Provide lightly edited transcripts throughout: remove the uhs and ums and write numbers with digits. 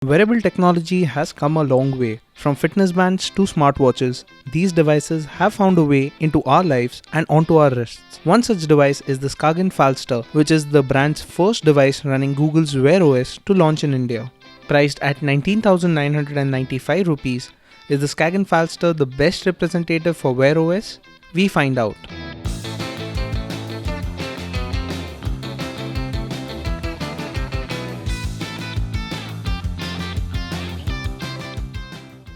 Wearable technology has come a long way. From fitness bands to smartwatches, these devices have found a way into our lives and onto our wrists. One such device is the Skagen Falster, which is the brand's first device running Google's WearOS to launch in India. Priced at 19,995 rupees, is the Skagen Falster the best representative for WearOS? We find out.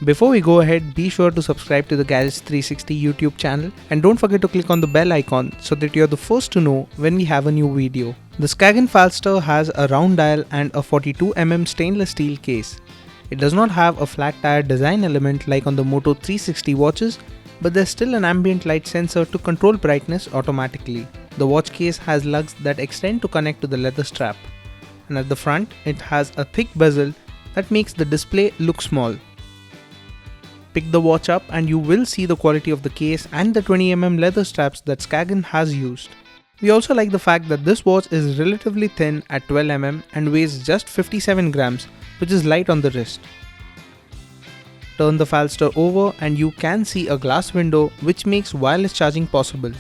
Before we go ahead, be sure to subscribe to the Gadgets 360 YouTube channel and don't forget to click on the bell icon so that you're the first to know when we have a new video. The Skagen Falster has a round dial and a 42mm stainless steel case. It does not have a flat tire design element like on the Moto 360 watches, but there's still an ambient light sensor to control brightness automatically. The watch case has lugs that extend to connect to the leather strap. And at the front, it has a thick bezel that makes the display look small. Pick the watch up and you will see the quality of the case and the 20mm leather straps that Skagen has used. We also like the fact that this watch is relatively thin at 12mm and weighs just 57 grams, which is light on the wrist. Turn the Falster over and you can see a glass window which makes wireless charging possible.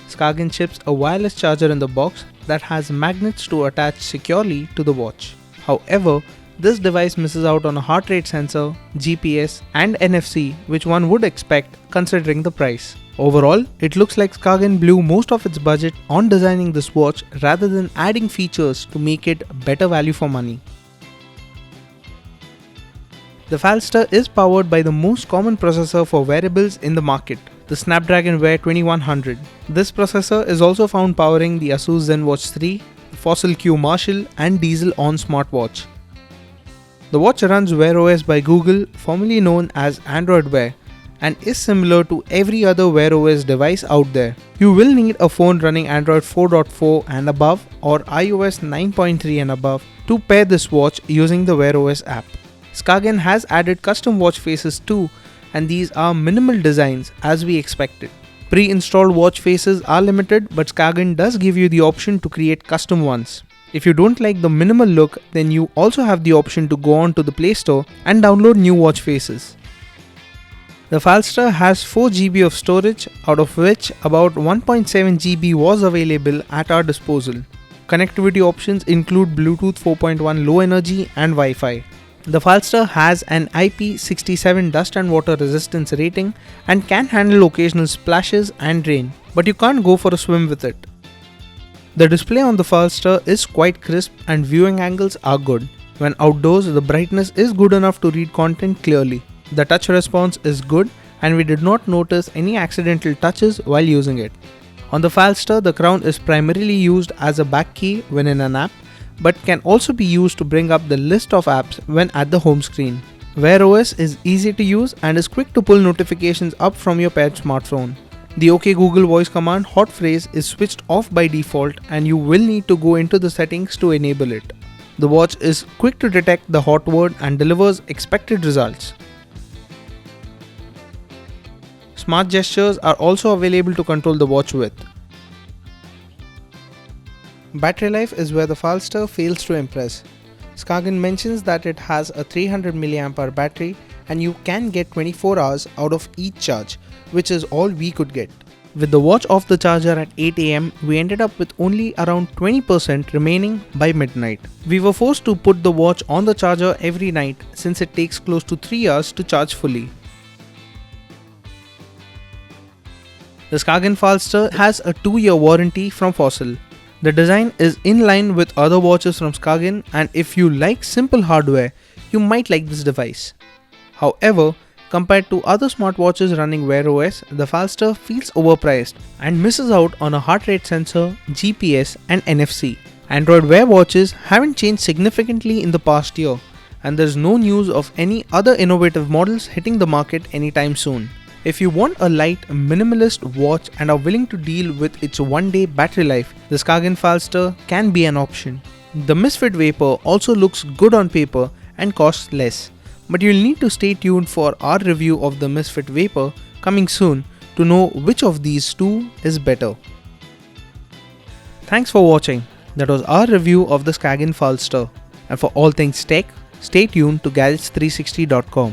Skagen ships a wireless charger in the box that has magnets to attach securely to the watch. However, this device misses out on a heart rate sensor, GPS and NFC, which one would expect considering the price. Overall, it looks like Skagen blew most of its budget on designing this watch rather than adding features to make it better value for money. The Falster is powered by the most common processor for wearables in the market, the Snapdragon Wear 2100. This processor is also found powering the Asus ZenWatch 3, the Fossil Q Marshall and Diesel On smartwatch. The watch runs WearOS by Google, formerly known as Android Wear, and is similar to every other WearOS device out there. You will need a phone running Android 4.4 and above or iOS 9.3 and above to pair this watch using the WearOS app. Skagen has added custom watch faces too, and these are minimal designs as we expected. Pre-installed watch faces are limited, but Skagen does give you the option to create custom ones. If you don't like the minimal look, then you also have the option to go on to the Play Store and download new watch faces. The Falster has 4 GB of storage, out of which about 1.7 GB was available at our disposal. Connectivity options include Bluetooth 4.1 low energy and Wi-Fi. The Falster has an IP67 dust and water resistance rating and can handle occasional splashes and rain, but you can't go for a swim with it. The display on the Falster is quite crisp and viewing angles are good. When outdoors, the brightness is good enough to read content clearly. The touch response is good and we did not notice any accidental touches while using it. On the Falster, the crown is primarily used as a back key when in an app, but can also be used to bring up the list of apps when at the home screen. WearOS is easy to use and is quick to pull notifications up from your paired smartphone. The OK Google voice command hot phrase is switched off by default and you will need to go into the settings to enable it. The watch is quick to detect the hot word and delivers expected results. Smart gestures are also available to control the watch with. Battery life is where the Falster fails to impress. Skagen mentions that it has a 300 mAh battery and you can get 24 hours out of each charge, which is all we could get. With the watch off the charger at 8 AM, we ended up with only around 20% remaining by midnight. We were forced to put the watch on the charger every night since it takes close to 3 hours to charge fully. The Skagen Falster has a 2-year warranty from Fossil. The design is in line with other watches from Skagen, and if you like simple hardware, you might like this device. However, compared to other smartwatches running WearOS, the Falster feels overpriced and misses out on a heart rate sensor, GPS and NFC. Android Wear watches haven't changed significantly in the past year, and there's no news of any other innovative models hitting the market anytime soon. If you want a light, minimalist watch and are willing to deal with its one-day battery life, the Skagen Falster can be an option. The Misfit Vapor also looks good on paper and costs less, but you'll need to stay tuned for our review of the Misfit Vapor coming soon to know which of these two is better. Thanks for watching. That was our review of the Skagen Falster. And for all things tech, Stay tuned to gadgets360.com.